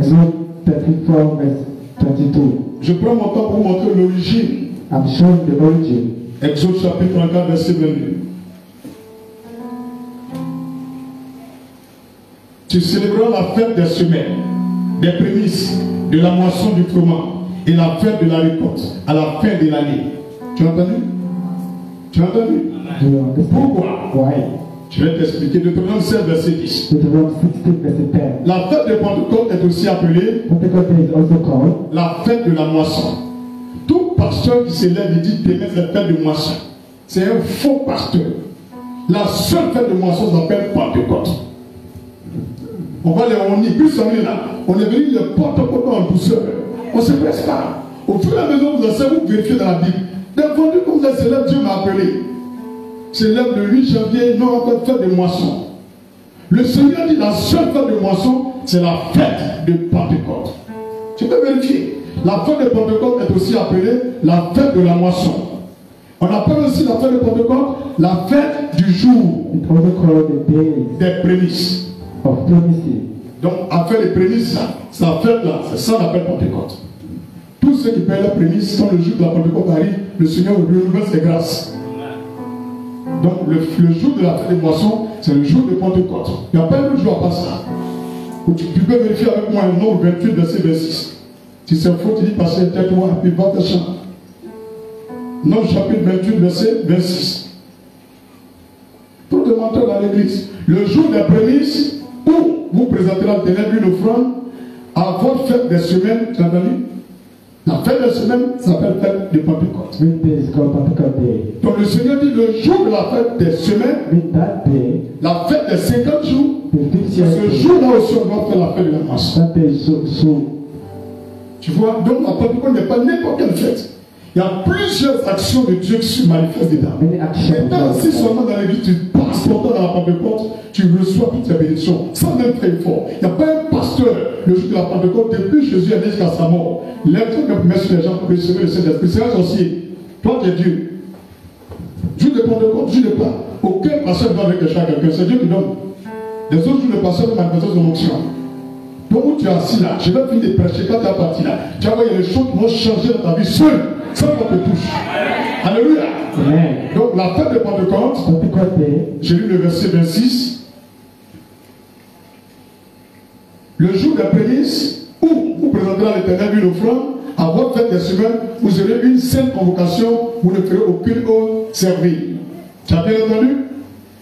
Exode 34, verse 22. Je prends mon temps pour montrer l'origine. I'm showing the origin. Exode chapitre 34, verset 22. Tu célébreras la fête des semaines, des prémices, de la moisson du froment et la fête de la récolte à la fin de l'année. Tu as entendu? Tu as entendu? Pourquoi? Why? Je vais t'expliquer. Deutéronome 16, verset 10. Deuteronomy 16, verset 10. La fête de Pentecôte est aussi appelée Pentecost is also called la fête de la moisson. Tout pasteur qui se lève et dit demain c'est la fête de moisson, c'est un faux pasteur. La seule fête de moisson s'appelle Pentecôte. On va les réunir, plus on est là, on est venu le Pentecôte en douceur. On se presse pas. Au fur et à mesure, vous allez vous vérifier dans la Bible. D'un point de vue comme ça, c'est là que Dieu m'a appelé. C'est là le 8 janvier, non encore fête de moisson. Le Seigneur dit la seule fête de moisson, c'est la fête de Pentecôte. Tu peux vérifier. La fête de Pentecôte est aussi appelée la fête de la moisson. On appelle aussi la fête de Pentecôte la fête du jour des prémices. Of clemency. Donc, après les prémices, sa fête là, c'est ça qu'on appelle Pentecôte. Tous ceux qui payent la prémisse, quand le jour de la Pentecôte arrive, le Seigneur renouvelle ses grâces. Donc, le jour de la fête des moissons, c'est le jour de Pentecôte. Il n'y a pas un autre jour à part ça. Tu peux vérifier avec moi un nombre 28, verset 26. Si c'est faux, tu dis passer tais-toi et va te chanter. Nombre chapitre 28, verset 26. Trop de menteurs dans l'église. Le jour des prémices, où vous présenterez à l'Éternel une offrande à votre fête des semaines, tu as entendu? La fête des semaines s'appelle fête de Pentecôte. Donc le Seigneur dit le jour de la fête des semaines, la fête des 50 jours, ce jour-là aussi on doit faire la fête de la moisson. Tu vois, donc la Pentecôte n'est pas n'importe quelle fête. Il y a plusieurs actions de Dieu qui se manifestent dedans. Maintenant, si seulement dans l'église tu passes ton temps dans la Pentecôte, tu reçois toutes ces bénédictions sans même faire fort. Il n'y a pas un pasteur le jour de la Pentecôte, depuis Jésus est jusqu'à sa mort. Lève-toi et mets sur les gens pour recevoir le Saint-Esprit. C'est un sorcier. Toi, tu es Dieu. Jour de Pentecôte, jour de pas. Aucun pasteur ne va avec quelqu'un. C'est Dieu qui donne. Les autres jours, le pasteur va manifester son onction. Donc, où tu es assis là, je vais finir de prêcher quand tu es parti là. Tu vas voir, il y a des choses qui vont changer dans ta vie seule, sans qu'on te touche. Alléluia. Amen. Donc, la fête de Pentecôte, j'ai lu le verset 26. Le jour des prémices, où vous présenterez à l'Éternel une offrande, à votre fête des semaines, vous aurez une sainte convocation, vous ne ferez aucune autre service. Tu as bien entendu?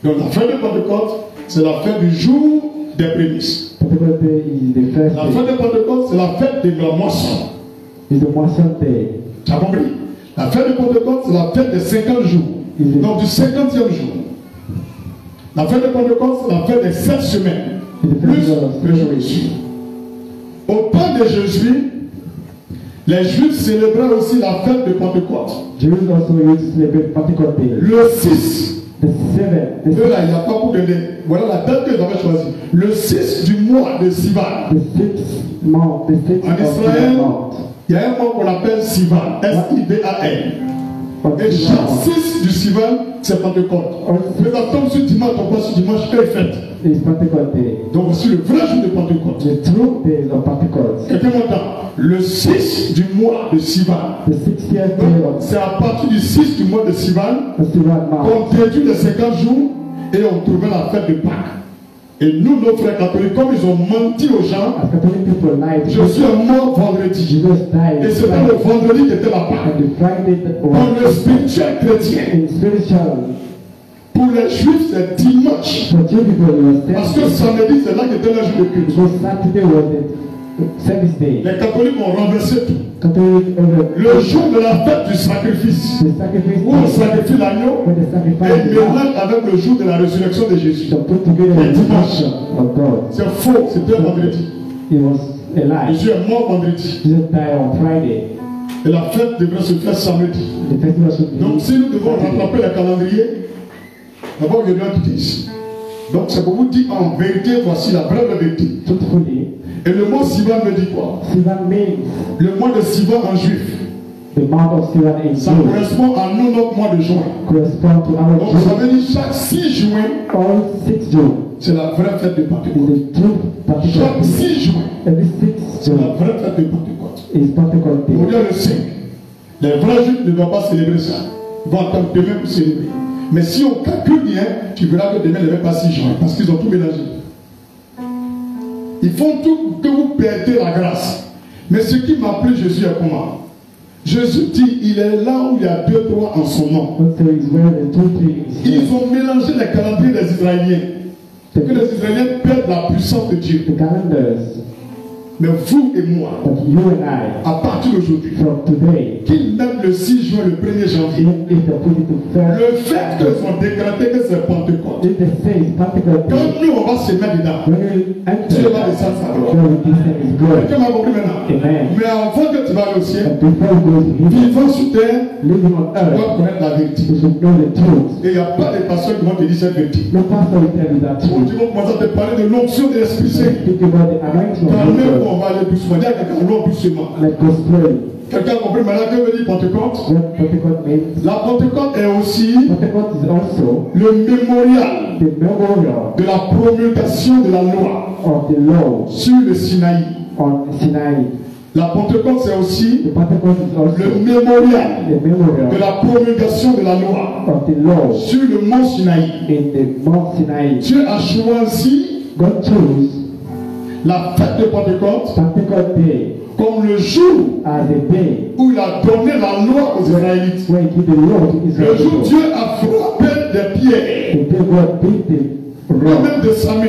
Donc, la fête de Pentecôte, c'est la fête du jour des prémices. La fête de Pentecôte, c'est la fête de la moisson. Tu as compris? La fête de Pentecôte, c'est la fête des 50 jours. Donc du 50e jour. La fête de Pentecôte, c'est la fête des 7 semaines. Plus le jour ici. Au temps de Jésus, les Juifs célébraient aussi la fête de Pentecôte. Le 6. Eux là, il n'y a pas pour donner. Voilà la date que j'avais choisie. Le 6 du mois de Sivan. En Israël, il y a un mois qu'on appelle Sivan. S-I-V-A-N. Et chaque 6 du Sivan, c'est Pentecôte. Mais ça tombe sur dimanche, on passe sur dimanche, et fête. Donc voici le vrai jour de Pentecôte. Quelqu'un m'entend? Le 6 du mois de Sivan. C'est à partir du 6 du mois de Sivan qu'on déduit les 50 jours et on trouvait la fête de Pâques. Et nous, nos frères catholiques, comme ils ont menti aux gens, je suis mort vendredi. Et c'était le vendredi qui était la Pâque. Pour le spirituel chrétien, pour les juifs, c'est dimanche. Parce que samedi, c'est là qu'était le jour de culte. Les catholiques ont renversé tout. Le jour de la fête du sacrifice, où on sacrifie l'agneau, et mélange avec le jour de la résurrection de Jésus. Et dimanche. C'est faux, c'était vendredi. Jésus est mort vendredi. Et la fête devrait se faire samedi. Donc si nous devons rattraper le calendrier, d'abord il y a bien qui disent. Donc c'est pour vous dire en vérité, voici la vraie vérité. Et le mot Sivan me dit quoi? Le mois de Sivan en juif. Ça correspond à nous, notre mois de juin. Donc ça veut dire chaque 6 juin, c'est la vraie fête de Pentecôte. Chaque 6 juin, C'est la vraie fête de Pentecôte. It's Pentecost Day. Aujourd'hui, le 5. Les vrais juifs ne doivent pas célébrer ça. Ils vont attendre demain pour célébrer. Mais si on calcule bien, tu verras que demain ne va pas 6 juin. Parce qu'ils ont tout mélangé. Ils font tout que vous perdez la grâce. Mais ce qui m'a plu, Jésus est comment? Jésus dit, il est là où il y a 2, 3 en son nom. Also is where the 2, 3 is here. Ils ont mélangé les calendriers des Israéliens. Que les Israéliens perdent la puissance de Dieu. The calendars, Mais vous et moi, but you and I, à partir d'aujourd'hui, from today, qu'ils mettent le 6 juin, le 1er janvier, even if they put it to first, le fait qu'ils ont décrété que c'est Pentecôte, if they say it's Pentecost Day, quand nous on va se mettre dedans, when you enter, Dieu va descendre sa gloire. God, this thing is good. Quelqu'un m'a compris maintenant. Amen. Mais avant que tu vas aller au ciel, And before you go to heaven, vivant sur terre, living on tu dois earth, connaître la vérité. you should know the truth. Et il n'y a pas de pasteurs qui vont te dire cette vérité. No pastor will tell you that Quand truth. ils vont commencer à te parler de l'onction de l'Esprit Saint, Speak about the anointing of calmez-vous, God. on va aller doucement. Dis à quelqu'un, allons doucement. Let us pray. Quelqu'un a compris maintenant que veut dire Pentecôte? What Pentecost means. La Pentecôte est aussi Pentecost is also le mémorial the memorial de la promulgation de la loi of the law sur le Sinaï. on Sinai. La Pentecôte, c'est aussi The Pentecost is also le mémorial the de memorial la promulgation de la loi of the law sur le mont Sinaï. in the Mount Sinai. Dieu a choisi God chose la fête de Pentecôte Pentecost Day comme le jour as a day où il a donné la loi aux Israélites. where he gave the law to Le jour où Israel. Dieu a frappé des pierres, The day God beat the rock même de sa main.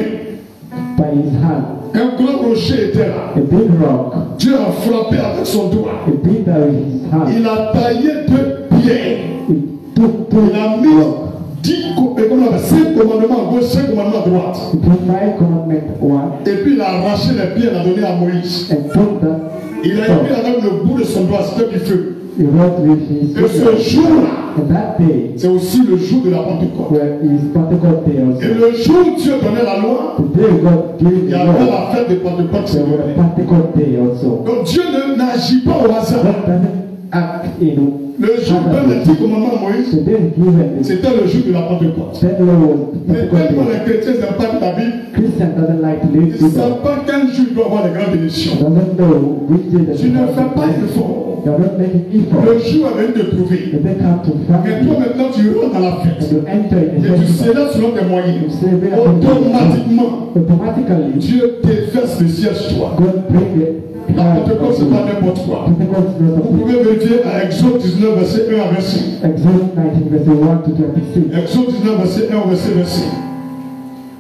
by his hand. Un grand rocher était là. A big rock. Dieu a frappé avec son doigt. He beat that with his hand. Il a taillé 2 pierres. He took two Il a mis rocks. 5 commandements à gauche, 5 commandements à droite. He put 5 commandments one Et puis il a arraché les pierres, il a donné à Moïse. and put that. Il a mis avec le bout de son doigt, c'était du feu. He wrote with his Et ce finger. jour-là, And that day, c'est aussi le jour de la Pentecôte. where is Pentecost Day Et also. le jour où Dieu donnait la loi, The day God gave il y the avait law, la fête de Pentecôte. there was a Pentecost Day also. Donc Dieu n'agit pas au hasard. God doesn't act in Le jour où il donne les 10 commandements à Moïse, the day given. c'était le jour de la Pentecôte. That law was Mais Pentecost tellement Day. les chrétiens n'aiment pas la Bible, Christian doesn't like to live ils ne with savent pas qu'un jour il doit avoir des grandes émissions. doesn't know which day that Tu ne fais pas d'effort. You're not making Le effort. jour est venu te trouver. But they come to Mais find toi you maintenant tu rentres dans la and fête. you enter in Et a tu festival. célèbres selon tes moyens. You celebrate according to Automatiquement, automatically Dieu déverse le ciel sur toi. God bring it. La Pentecôte, c'est pas n'importe quoi. Pentecost is not Vous a pouvez vérifier à Exode 19, verset 1 à verset. Exodus 19 verse 1 to 26. Exode 19, verset 1 au verset 26.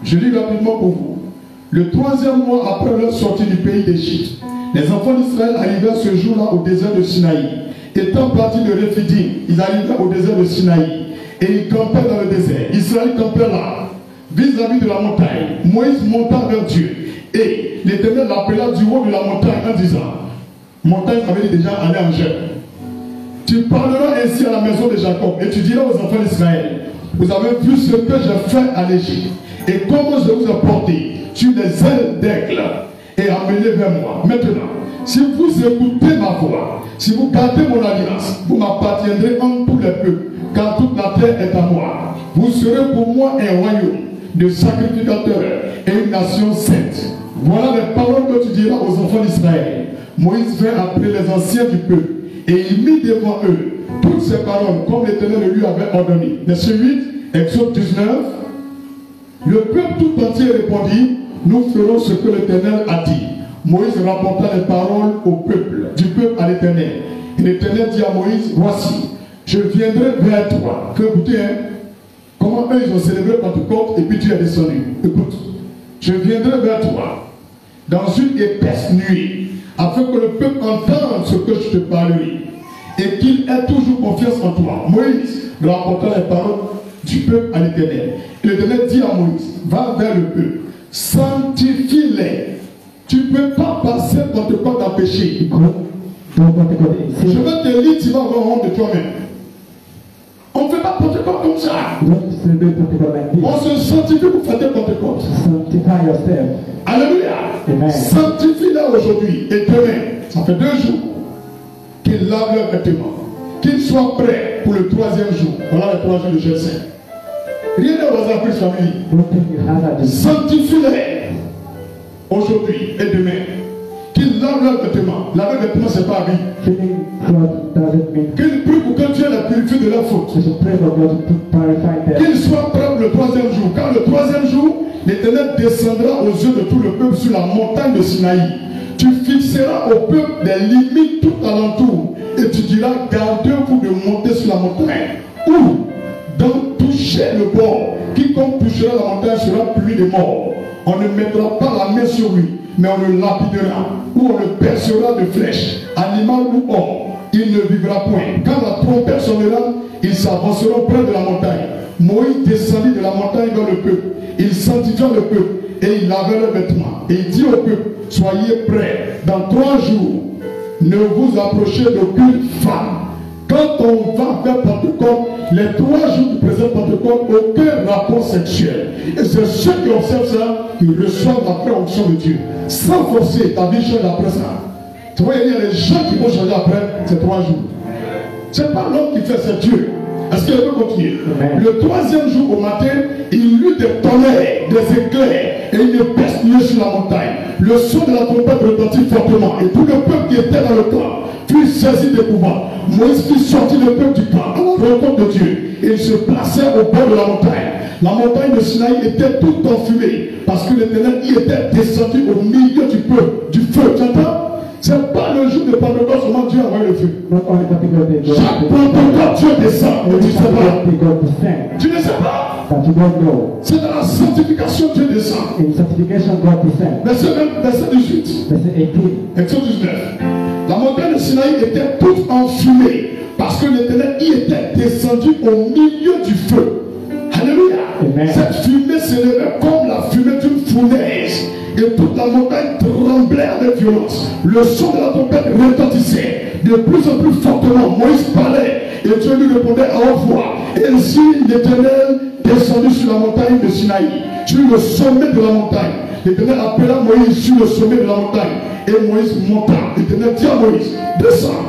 Je lis rapidement pour vous. Le 3e mois après leur sortie du pays d'Égypte, les enfants d'Israël arrivèrent ce jour-là au désert de Sinaï. Étant partis de Réphidim, ils arrivèrent au désert de Sinaï. Et ils campaient dans le désert. Israël campait là, vis-à-vis de la montagne. Moïse monta vers Dieu. Et l'Éternel l'appela du haut de la montagne en disant, montagne, ça veut dire déjà aller en jeûne. Tu parleras ainsi à la maison de Jacob et tu diras aux enfants d'Israël, vous avez vu ce que j'ai fait à l'Égypte et comment je vous ai porté sur les ailes d'aigle et amené vers moi. Maintenant, si vous écoutez ma voix, si vous gardez mon alliance, vous m'appartiendrez en tous les peuples, car toute la terre est à moi. Vous serez pour moi un royaume de sacrificateurs et une nation sainte. Voilà les paroles que tu diras aux enfants d'Israël. Moïse vint après les anciens du peuple et il mit devant eux toutes ces paroles comme l'Éternel lui avait ordonné. Verset 8, Exode 19. Le peuple tout entier répondit, nous ferons ce que l'Éternel a dit. Moïse rapporta les paroles au peuple, du peuple à l'Éternel. Et l'Éternel dit à Moïse, voici, je viendrai vers toi. Que écoutez, hein? Comment eux ils ont célébré Pentecôte et puis tu es descendu. Écoute, je viendrai vers toi dans une épaisse nuée, afin que le peuple entende ce que je te parlerai, et qu'il ait toujours confiance en toi. Moïse rapporta les paroles du peuple à l'Éternel. L'Éternel dit à Moïse, va vers le peuple, sanctifie-les. Tu ne peux pas passer Pentecôte à péché. Je vais te lire, tu vas avoir honte de toi-même. On ne fait pas Pentecôte comme ça. On se sanctifie pour faire Pentecôte. Sanctify yourself. Alléluia. Amen. Sanctifie-les aujourd'hui et demain. Ça fait 2 jours. Qu'ils lavent leurs vêtements. Qu'ils soient prêts pour le 3e jour. Voilà les 3 jours de jeûne saint. Rien ne va appeler famille. Sanctifie-les aujourd'hui et demain. Qu'ils dit lave leurs vêtements. Laver les vêtements, c'est pas habiller. Cleaning clothes doesn't mean Qu'ils prient pour que Dieu les purifie de leur faute. we should pray for God to purify them. Qu'ils soient prêts pour le troisième jour. Car le troisième jour, l'Éternel descendra aux yeux de tout le peuple sur la montagne de Sinaï. Tu fixeras au peuple des limites tout alentour. Et tu diras, gardez-vous de monter sur la montagne. Ou d'en toucher le bord. Quiconque touchera la montagne sera puni de mort. On ne mettra pas la main sur lui, mais on le lapidera. Ou on le percera de flèches, animal ou homme. Il ne vivra point. Quand la trompette sonnera, ils s'avanceront près de la montagne. Moïse descendit de la montagne dans le peuple. Il sanctifia le peuple et il lavait leurs vêtements. Et il dit au peuple, soyez prêts. Dans 3 jours, ne vous approchez d'aucune femme. Quand on va faire Pentecôte, les 3 jours du présent Pentecôte, aucun rapport sexuel. Et c'est ceux qui observent ça qui reçoivent la préonction de Dieu. Sans forcer, ta vie change après ça. Tu vois, il y a des gens qui vont changer après ces 3 jours. C'est pas l'homme qui fait, c'est Dieu. Est-ce qu'il peut continuer? Amen. Le 3e jour au matin, il eut des tonnerres, des éclairs et une épaisse nuée sur la montagne. Le son de la trompette retentit fortement et tout le peuple qui était dans le camp fut saisi d'épouvante. Moïse fit sortir le peuple du camp à la rencontre de Dieu et il se plaçait au bord de la montagne. La montagne de Sinaï était toute enfumée parce que l'Éternel y était descendu au milieu du peuple, du feu. Tu entends? C'est pas le jour de Pentecôte seulement Dieu a envoyé le feu. Not only particular day, God Chaque Pentecôte, Dieu descend. Et every tu sais pas. day God descend, Tu ne sais pas. but you don't know. C'est dans la sanctification Dieu descend. In sanctification, God descend. Verset 18. Verse 18. Exode 19. La montagne de Sinaï était toute enfumée parce que l'Éternel y était descendu au milieu du feu. Alléluia. Amen. Cette fumée s'élevait comme la fumée d'une fournaise. Et toute la montagne tremblait avec violence. Le son de la trompette retentissait de plus en plus fortement. Moïse parlait et Dieu lui répondait à haute voix. Et ainsi l'Éternel descendit sur la montagne de Sinaï, sur le sommet de la montagne. L'Éternel appela Moïse sur le sommet de la montagne. Et Moïse monta. L'Éternel dit à Moïse, descends,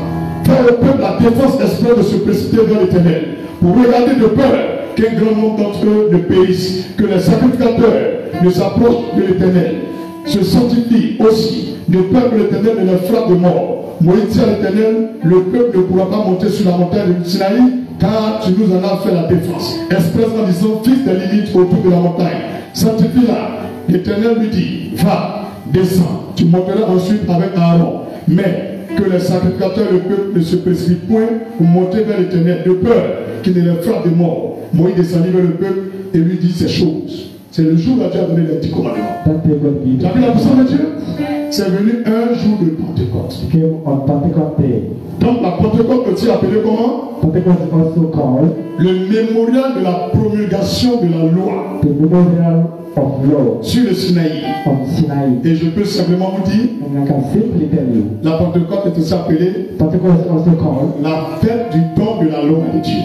fais au peuple la défense exprès de se précipiter vers l'Éternel, pour regarder de peur qu'un grand nombre d'entre eux ne périssent, que les sacrificateurs ne s'approchent de l'Éternel, se sanctifient aussi, de peur que l'Éternel ne les frappe de mort. Moïse dit à l'Éternel, le peuple ne pourra pas monter sur la montagne de Sinaï, car tu nous en as fait la défense. Expressement disant, fixe des limites autour de la montagne. Sanctifie-la. L'Éternel lui dit, va, descends, tu monteras ensuite avec Aaron. Mais que les sacrificateurs et le peuple ne se précipitent point pour monter vers l'Éternel, de peur qu'il ne les frappe de mort. Moïse descendit vers le peuple et lui dit ces choses. C'est le jour où Dieu a donné les 10 commandements. That day God gave Tu as vu la puissance de Dieu? C'est venu un jour de Pentecôte. It came on Pentecost Day. Donc la Pentecôte peut-il appeler comment? Pentecost is also called Le mémorial de la promulgation de la loi the memorial of law sur le Sinaï. on Sinai. Et je peux simplement vous dire, And I can simply tell you, la Pentecôte est aussi appelée Pentecost is also called la fête du don de la loi de Dieu.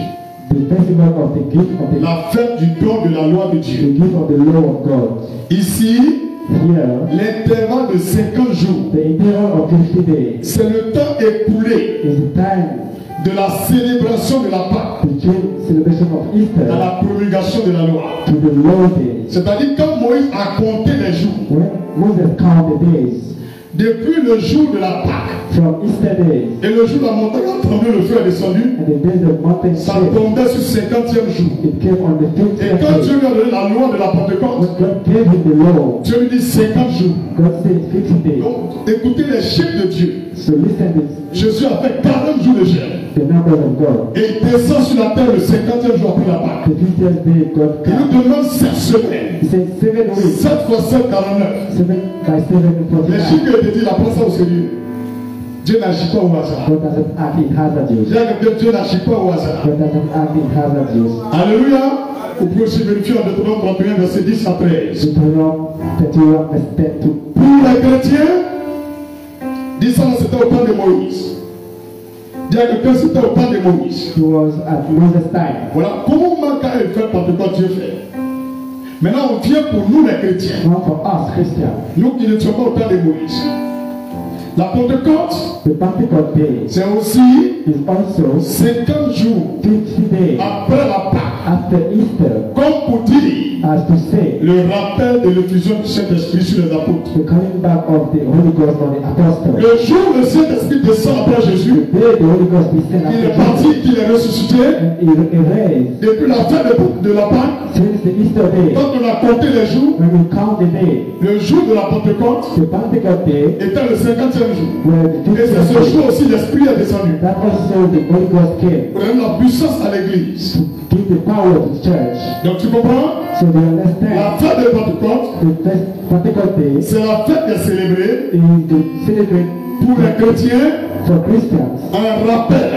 the festival of the gift of the La fête du don de la loi de Dieu. gift of the law of God. Ici, Here, l'intervalle de 50 jours, the interval of 50 days c'est le temps écoulé is the time de la célébration de la Pâque between celebration of dans Easter la promulgation de la loi. to the law day. C'est-à-dire quand Moïse a compté les jours, When Moses count the days depuis le jour de la Pâque, from Easter day et le jour où la montagne a tremblé, le feu est descendu, and the days of mountain ça shift, tombait sur 50e jour. it came on the Et 50th quand day. Dieu lui a donné la loi de la Pentecôte, When God gave him the law, Dieu lui dit 50 jours. God said 50 days. Donc, écoutez les chiffres de Dieu. So listen to Jésus a fait 40 jours de jeûne. the numbers of God. Et il descend sur la terre le 50e jour après la Pâque. The 50th day God Il nous came. demande 7 semaines. He said 7 weeks. 7 fois 7, 49. 7 by 7 Les 49. chiffres qui ont été dit, la prend ça au sérieux. Dieu n'agit pas au hasard. God doesn't act in hazard use. Dieu n'agit pas au hasard. God doesn't act in hazard use. Alléluia. Vous pouvez aussi vérifier en Deutéronome 31, verset 10 à 13. Deuteronomy 31 verse 10 to Pour les chrétiens, dis ça, c'était au temps de Moïse. Dis à quelqu'un, c'était au temps de Moïse. It was at Moses' time. Voilà comment quand il fait Pentecôte, Dieu fait. Maintenant, on vient pour nous les chrétiens. Now for us Christians, Nous qui ne sommes pas au temps de Moïse. La Pentecôte, the Pentecost day c'est aussi is also 50 jours 50 days après la Pâque. after Easter, comme pour dire as to say, le rappel de l'effusion du Saint-Esprit sur les apôtres. the coming back of the Holy Ghost on the apostles. Le jour où le Saint-Esprit descend après Jésus, The day the Holy Ghost descended il est after parti, Jesus, qu'il est ressuscité. and he raised Depuis la fin de la Pâque, since the Easter day. quand on a compté les jours, When we count the day, le jour de la Pentecôte the Pentecost day, était le 50e jour. where the Et c'est ce 50th day, jour aussi l'Esprit est descendu. that also the Holy Ghost came Pour donner la puissance à l'Église. to give the power to the church. Donc tu comprends? So they understand La fête de Pentecôte, the first Pentecost day c'est la fête qui est célébrée is to celebrate pour les chrétiens for Christians en rappel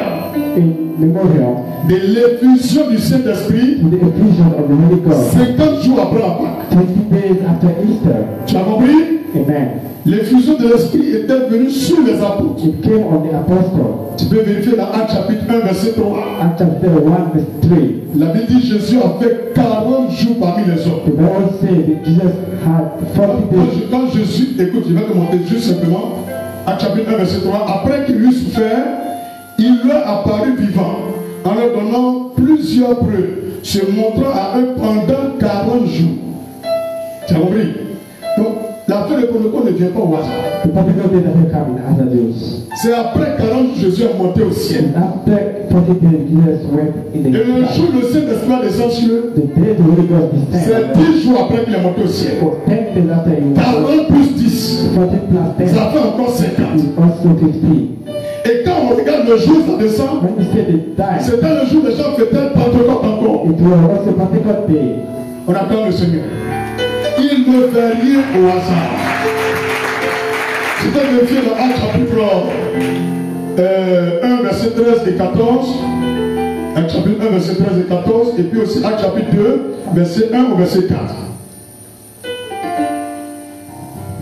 in memorial de l'effusion du Saint-Esprit to the effusion of the Holy Ghost 50 jours après la Pâque. 20 days after Easter. Tu as compris? Amen. L'effusion de l'Esprit était venue sur les apôtres. It came on the apostle. Tu peux vérifier dans Actes chapitre 1 verset 3. Acts chapter 1 verse 3. La Bible dit Jésus a fait 40 jours parmi les hommes. The Bible says that Jesus had 40 days. Quand Jésus, écoute, je vais te montrer juste simplement, Actes chapitre 1 verset 3, après qu'il eut souffert, il leur apparut vivant, en leur donnant plusieurs preuves, se montrant à eux pendant 40 jours. Tu as compris? Donc, la fin de Pentecôte ne vient pas au hasard. The Pentecost day doesn't come in other days. C'est après 40 jours Jésus est monté au ciel. And after 40 days, Jesus went in Et the le sky. jour où le Saint-Esprit descend sur eux, The day the Holy Ghost c'est descended, 10 jours après qu'il est monté au ciel. for 10 days after he was 40 plus 10, 40 plus 10 ça fait encore 50. is also 50. Et quand on regarde le jour où ça descend, When you say the time, c'était le jour où les gens fêtaient Pentecôte encore. it was also Pentecost day. On attend le Seigneur. Il ne fait rien au hasard. C'était vérifié dans Actes chapitre 1, verset 13 et 14. Actes chapitre 1, verset 13 et 14. Et puis aussi Actes chapitre 2, verset 1 au verset 4.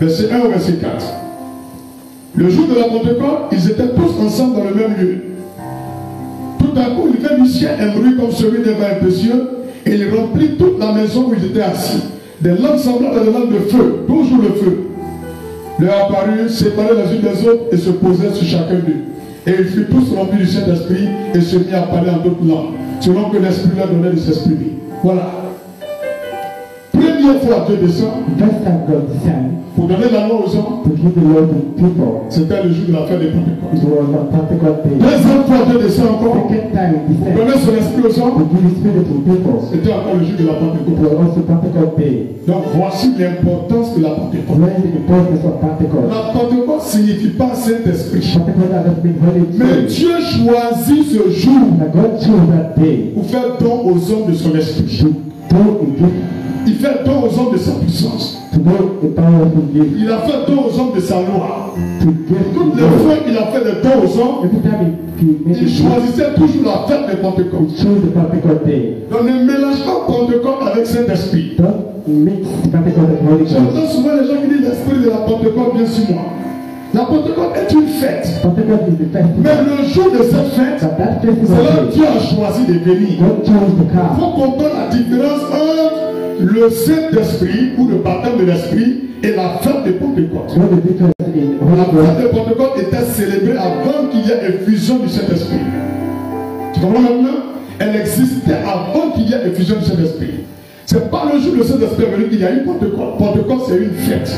Verset 1 au verset 4. Le jour de la Pentecôte, ils étaient tous ensemble dans le même lieu. Tout à coup, il vint du ciel un bruit comme celui d'un vin impétueux, et il remplit toute la maison où ils étaient assis. Des lampes semblables à des lampes de feu, toujours le feu, leur apparurent, séparés les unes des autres, et se posaient sur chacun d'eux. Et ils furent tous remplis du Saint-Esprit, et se mirent à parler en d'autres langues, selon que l'Esprit leur donnait de s'exprimer. Voilà. Première fois Dieu descend First time God descended pour donner la loi aux hommes. to give the law to people. C'était le jour de la fête des Pentecôte. It was on Pentecost day. Deuxième fois Dieu descend encore Second time he pour descended donner son esprit aux to hommes. give his spirit to people. C'était encore le jour de la It Pentecôte. was also Pentecost day. Donc voici l'importance de la Pentecôte. Where is the importance of Pentecost? La Pentecôte ne signifie pas Saint-Esprit. Pentecost doesn't mean Holy Mais Spirit. Dieu choisit ce jour But God chose that day pour faire don aux hommes de son esprit. to do a gift, Il fait don aux hommes de sa puissance. to do a powerful gift, Il a fait don aux hommes de sa loi. to give Toutes the les Lord. fois qu'il a fait des dons aux hommes, Every time he made il a gift, choisissait toujours la fête de Pentecôte. he chose the Pentecost day. Donc ne mélange pas Pentecôte avec Saint-Esprit. Don't mix Pentecost and Holy Ghost. J'entends souvent les gens qui disent l'esprit de la Pentecôte vient sur moi. La Pentecôte est une fête. Pentecost is the Mais festival. le jour de cette fête, But that c'est là festival que day, Dieu a choisi de venir. God chose to Il come. faut comprendre la différence entre le Saint-Esprit ou le baptême de l'Esprit et la fête de Pentecôte. What the difference in La Holy Ghost? fête de Pentecôte était célébrée avant qu'il y ait effusion du Saint-Esprit. Tu comprends maintenant? Elle existait avant qu'il y ait effusion du Saint-Esprit. C'est pas le jour où le Saint-Esprit est venu qu'il y a eu Pentecôte. Pentecôte, c'est une fête.